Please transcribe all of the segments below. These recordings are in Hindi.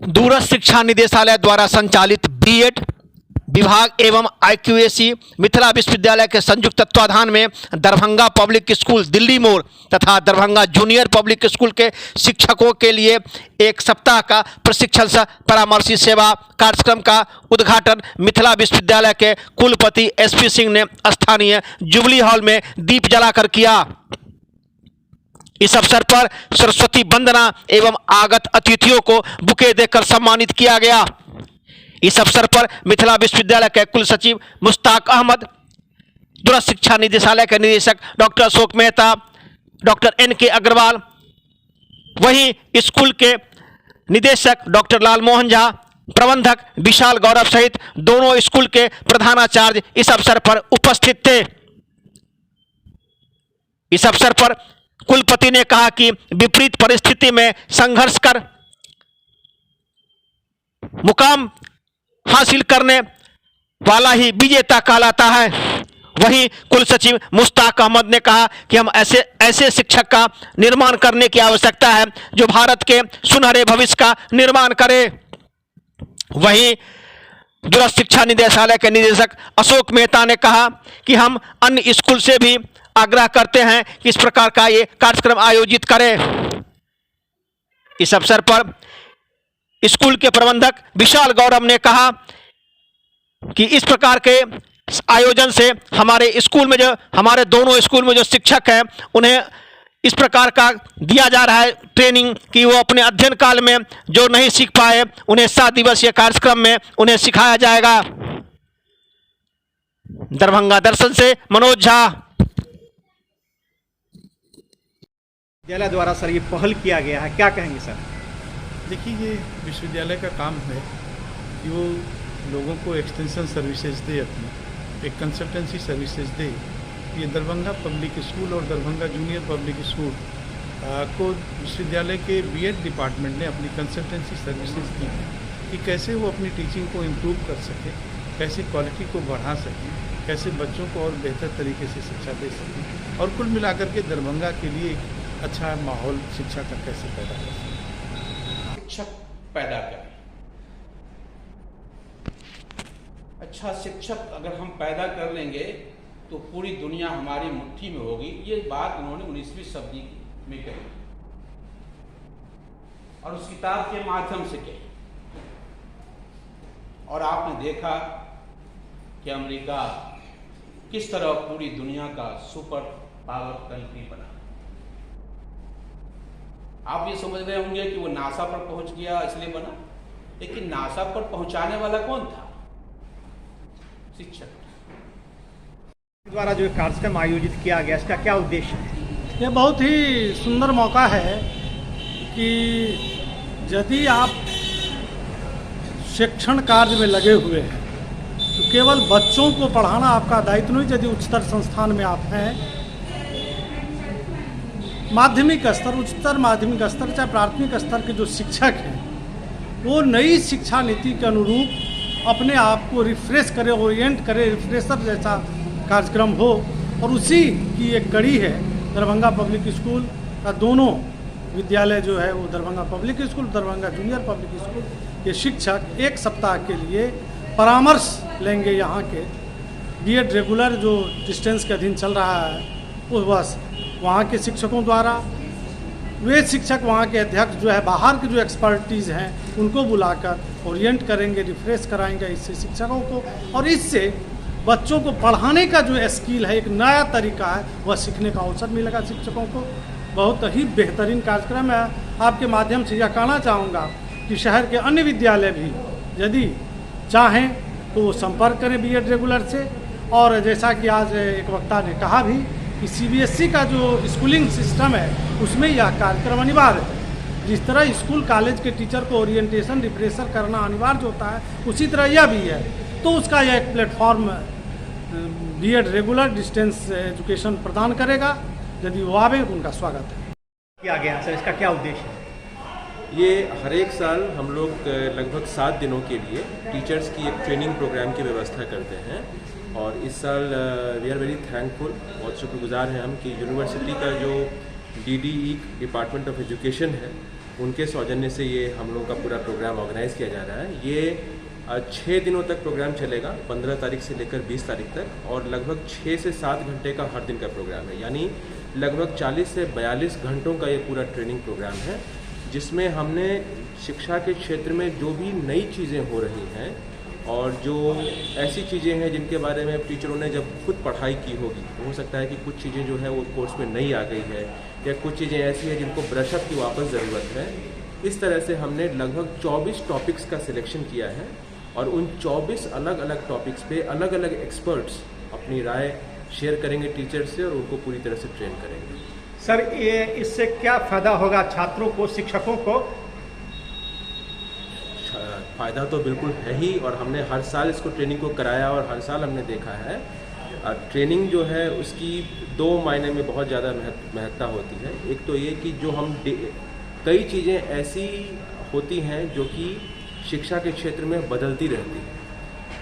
दूरस्थ शिक्षा निदेशालय द्वारा संचालित बीएड विभाग एवं आईक्यूएसी मिथिला विश्वविद्यालय के संयुक्त तत्वाधान में दरभंगा पब्लिक स्कूल दिल्ली मोड़ तथा दरभंगा जूनियर पब्लिक स्कूल के शिक्षकों के लिए एक सप्ताह का प्रशिक्षण सह परामर्शी सेवा कार्यक्रम का उद्घाटन मिथिला विश्वविद्यालय के कुलपति एसपी सिंह ने स्थानीय जुबली हॉल में दीप जलाकर किया। इस अवसर पर सरस्वती वंदना एवं आगत अतिथियों को बुके देकर सम्मानित किया गया। इस अवसर पर मिथिला विश्वविद्यालय के कुल सचिव मुश्ताक अहमद, दूरस्थ शिक्षा निदेशालय के निदेशक doctor Ashok Mehta, doctor N K. Agarwal, वहीं स्कूल के निदेशक डॉक्टर लाल मोहन झा, प्रबंधक विशाल गौरव सहित दोनों स्कूल के प्रधानाचार्य इस अवसर पर उपस्थित थे। इस अवसर पर कुलपति ने कहा कि विपरीत परिस्थिति में संघर्ष कर मुकाम हासिल करने वाला ही विजेता कहलाता है। वहीं कुल सचिव मुश्ताक अहमद ने कहा कि हम ऐसे शिक्षक का निर्माण करने की आवश्यकता है जो भारत के सुनहरे भविष्य का निर्माण करे। वहीं दूरस्थ शिक्षा निदेशालय के निदेशक अशोक मेहता ने कहा कि हम अन्य स्कूल से भी आग्रह करते हैं कि इस प्रकार का ये कार्यक्रम आयोजित करें। इस अवसर पर स्कूल के प्रबंधक विशाल गौरव ने कहा कि इस प्रकार के आयोजन से हमारे दोनों स्कूल में जो शिक्षक हैं उन्हें इस प्रकार का दिया जा रहा है ट्रेनिंग कि वो अपने अध्ययन काल में जो नहीं सीख पाए उन्हें 7 दिवसीय कार्यक्रम में उन्हें सिखाया जाएगा। दरभंगा दर्शन से मनोज झा। विद्यालय द्वारा सर ये पहल किया गया है, क्या कहेंगे सर? देखिए, ये विश्वविद्यालय का काम है कि वो लोगों को एक्सटेंशन सर्विसेज दे, अपनी एक कंसल्टेंसी सर्विसेज दे। ये दरभंगा पब्लिक स्कूल और दरभंगा जूनियर पब्लिक स्कूल को विश्वविद्यालय के बीएड डिपार्टमेंट ने अपनी कंसल्टेंसी सर्विसेज दी है कि कैसे वो अपनी टीचिंग को इम्प्रूव कर सके, कैसे क्वालिटी को बढ़ा सके, कैसे बच्चों को और बेहतर तरीके से शिक्षा दे सके और कुल मिलाकर के दरभंगा के लिए अच्छा माहौल शिक्षा का कैसे पैदा कर सके। शिक्षक पैदा करें, अच्छा शिक्षक अगर हम पैदा कर लेंगे तो पूरी दुनिया हमारी मुट्ठी में होगी। ये बात उन्होंने 19वीं सदी में कही और उस किताब के माध्यम से कही। और आपने देखा कि अमेरिका किस तरह पूरी दुनिया का सुपर पावर कंट्री बना। आप ये समझ रहे होंगे कि वो नासा पर पहुंच गया इसलिए बना, लेकिन नासा पर पहुंचाने वाला कौन था? शिक्षक द्वारा जो कार्यक्रम आयोजित किया गया, इसका क्या उद्देश्य है? ये बहुत ही सुंदर मौका है कि यदि आप शिक्षण कार्य में लगे हुए हैं तो केवल बच्चों को पढ़ाना आपका दायित्व नहीं। यदि उच्चतर संस्थान में आप हैं, माध्यमिक स्तर, उच्चतर माध्यमिक स्तर, चाहे प्राथमिक स्तर के जो शिक्षक हैं वो नई शिक्षा नीति के अनुरूप अपने आप को रिफ्रेश करे, ओरिएंट करे, रिफ्रेशर जैसा कार्यक्रम हो। और उसी की एक कड़ी है दरभंगा पब्लिक स्कूल का। दोनों विद्यालय जो है वो Darbhanga public school, Darbhanga junior public school के शिक्षक एक सप्ताह के लिए परामर्श लेंगे। यहाँ के बीएड रेगुलर जो डिस्टेंस के अधीन चल रहा है वो बस वहाँ के शिक्षकों द्वारा, वे शिक्षक वहाँ के अध्यक्ष जो है बाहर के जो एक्सपर्टीज़ हैं उनको बुलाकर ओरिएंट करेंगे, रिफ्रेश कराएंगे इससे शिक्षकों को। और इससे बच्चों को पढ़ाने का जो स्किल है, एक नया तरीका है, वह सीखने का अवसर मिलेगा शिक्षकों को। बहुत ही बेहतरीन कार्यक्रम है। आपके माध्यम से यह कहना चाहूँगा कि शहर के अन्य विद्यालय भी यदि चाहें तो वो संपर्क करें बीएड रेगुलर से। और जैसा कि आज एक वक्ता ने कहा भी कि सीबीएसई का जो स्कूलिंग सिस्टम है उसमें यह कार्यक्रम अनिवार्य है। जिस तरह स्कूल कॉलेज के टीचर को ओरिएंटेशन रिफ्रेशर करना अनिवार्य होता है, उसी तरह यह भी है। तो उसका यह एक platform B Ed regular distance education प्रदान करेगा। यदि वो आवे तो उनका स्वागत है। किया गया सर, इसका क्या उद्देश्य है? ये हर एक साल हम लोग लगभग 7 दिनों के लिए टीचर्स की एक ट्रेनिंग प्रोग्राम की व्यवस्था करते हैं। और इस साल वी आर वेरी थैंकफुल, बहुत शुक्रगुजार हैं हम कि यूनिवर्सिटी का जो DDE डिपार्टमेंट ऑफ एजुकेशन है उनके सौजन्य से ये हम लोगों का पूरा प्रोग्राम ऑर्गेनाइज किया जा रहा है। ये 6 दिनों तक प्रोग्राम चलेगा, 15 तारीख से लेकर 20 तारीख तक, और लगभग 6 से 7 घंटे का हर दिन का प्रोग्राम है। यानी लगभग 40 से 42 घंटों का ये पूरा ट्रेनिंग प्रोग्राम है, जिसमें हमने शिक्षा के क्षेत्र में जो भी नई चीज़ें हो रही हैं और जो ऐसी चीज़ें हैं जिनके बारे में टीचरों ने जब खुद पढ़ाई की होगी, तो हो सकता है कि कुछ चीज़ें जो है वो कोर्स में नई आ गई है, या कुछ चीज़ें ऐसी हैं जिनको ब्रशअप की वापस ज़रूरत है। इस तरह से हमने लगभग 24 टॉपिक्स का सिलेक्शन किया है, और उन 24 अलग अलग टॉपिक्स पे अलग अलग एक्सपर्ट्स अपनी राय शेयर करेंगे टीचर से, और उनको पूरी तरह से ट्रेन करेंगे। सर, ये इससे क्या फ़ायदा होगा छात्रों को, शिक्षकों को? फ़ायदा तो बिल्कुल है ही, और हमने हर साल इसको ट्रेनिंग को कराया, और हर साल हमने देखा है ट्रेनिंग जो है उसकी 2 मायने में बहुत ज़्यादा महत्ता होती है। एक तो ये कि जो हम कई चीज़ें ऐसी होती हैं जो कि शिक्षा के क्षेत्र में बदलती रहती है,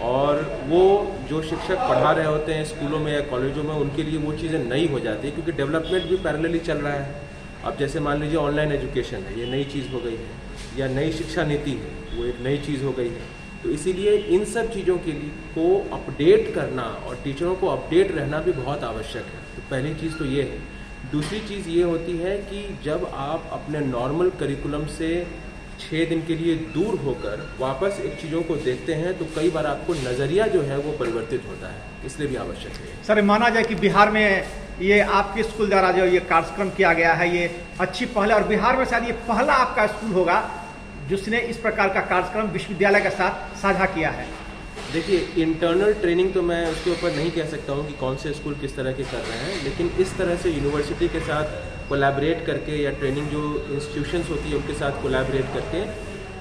और वो जो शिक्षक पढ़ा रहे होते हैं स्कूलों में या कॉलेजों में, उनके लिए वो चीज़ें नई हो जाती है, क्योंकि डेवलपमेंट भी पैरेलली चल रहा है। अब जैसे मान लीजिए ऑनलाइन एजुकेशन है, ये नई चीज़ हो गई है, या नई शिक्षा नीति है, वो एक नई चीज़ हो गई है। तो इसीलिए इन सब चीज़ों के लिए को अपडेट करना और टीचरों को अपडेट रहना भी बहुत आवश्यक है। तो पहली चीज़ तो ये है। दूसरी चीज़ ये होती है कि जब आप अपने नॉर्मल करिकुलम से 6 दिन के लिए दूर होकर वापस एक चीज़ों को देखते हैं, तो कई बार आपको नज़रिया जो है वो परिवर्तित होता है, इसलिए भी आवश्यक है। सर, माना जाए कि बिहार में ये आपके स्कूल द्वारा जो ये कार्यक्रम किया गया है, ये अच्छी पहल है, और बिहार में शायद ये पहला आपका स्कूल होगा जिसने इस प्रकार का कार्यक्रम विश्वविद्यालय के साथ साझा किया है। देखिए, इंटरनल ट्रेनिंग तो मैं उसके ऊपर नहीं कह सकता हूँ कि कौन से स्कूल किस तरह के कर रहे हैं, लेकिन इस तरह से यूनिवर्सिटी के साथ कोलैबोरेट करके, या ट्रेनिंग जो इंस्टीट्यूशंस होती है उनके साथ कोलैबोरेट करके,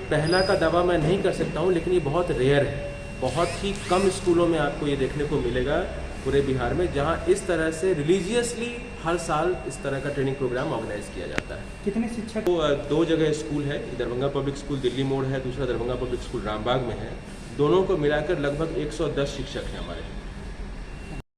पहला का दावा मैं नहीं कर सकता हूँ, लेकिन ये बहुत रेयर है। बहुत ही कम स्कूलों में आपको ये देखने को मिलेगा पूरे बिहार में, जहाँ इस तरह से रिलीजियसली हर साल इस तरह का ट्रेनिंग प्रोग्राम ऑर्गेनाइज किया जाता है। कितने शिक्षक? तो 2 जगह स्कूल है, दरभंगा पब्लिक स्कूल दिल्ली मोड़ है, दूसरा दरभंगा पब्लिक स्कूल रामबाग में है। दोनों को मिलाकर लगभग 110 शिक्षक हैं हमारे।